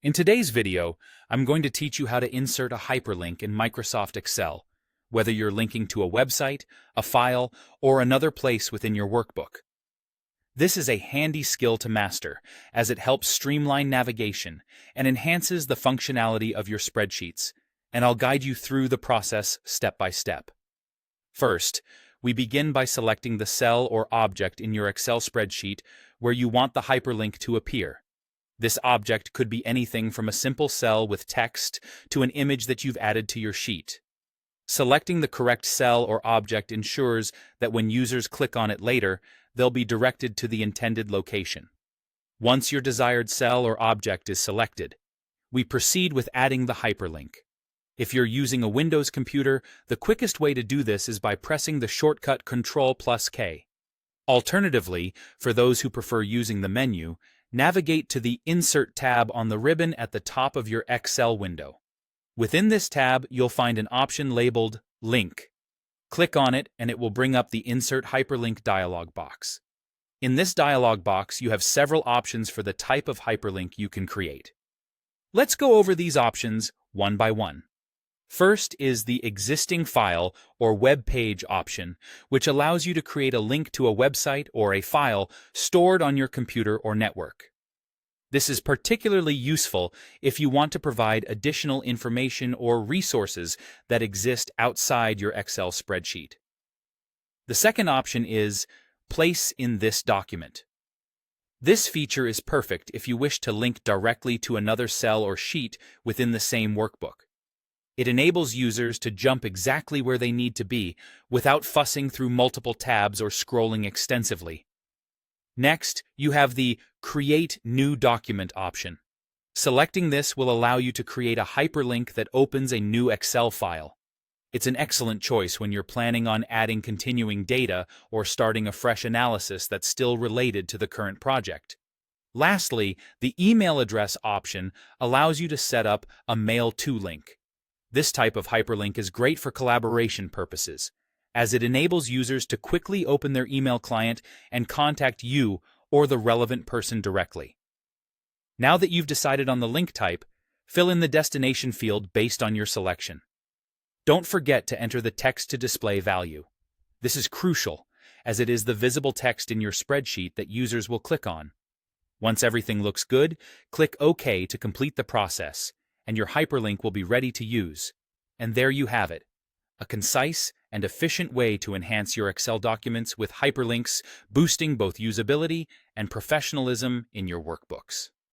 In today's video, I'm going to teach you how to insert a hyperlink in Microsoft Excel, whether you're linking to a website, a file, or another place within your workbook. This is a handy skill to master, as it helps streamline navigation and enhances the functionality of your spreadsheets, and I'll guide you through the process step by step. First, we begin by selecting the cell or object in your Excel spreadsheet where you want the hyperlink to appear. This object could be anything from a simple cell with text to an image that you've added to your sheet. Selecting the correct cell or object ensures that when users click on it later, they'll be directed to the intended location. Once your desired cell or object is selected, we proceed with adding the hyperlink. If you're using a Windows computer, the quickest way to do this is by pressing the shortcut Ctrl+K. Alternatively, for those who prefer using the menu, navigate to the Insert tab on the ribbon at the top of your Excel window. Within this tab, you'll find an option labeled Link. Click on it and it will bring up the Insert Hyperlink dialog box. In this dialog box, you have several options for the type of hyperlink you can create. Let's go over these options one by one. First is the Existing File or Web Page option, which allows you to create a link to a website or a file stored on your computer or network. This is particularly useful if you want to provide additional information or resources that exist outside your Excel spreadsheet. The second option is Place in this document. This feature is perfect if you wish to link directly to another cell or sheet within the same workbook. It enables users to jump exactly where they need to be without fussing through multiple tabs or scrolling extensively. Next, you have the Create New Document option. Selecting this will allow you to create a hyperlink that opens a new Excel file. It's an excellent choice when you're planning on adding continuing data or starting a fresh analysis that's still related to the current project. Lastly, the Email Address option allows you to set up a Mail To link. This type of hyperlink is great for collaboration purposes, as it enables users to quickly open their email client and contact you or the relevant person directly. Now that you've decided on the link type, fill in the destination field based on your selection. Don't forget to enter the text-to-display value. This is crucial, as it is the visible text in your spreadsheet that users will click on. Once everything looks good, click OK to complete the process, and your hyperlink will be ready to use. And there you have it, a concise and efficient way to enhance your Excel documents with hyperlinks, boosting both usability and professionalism in your workbooks.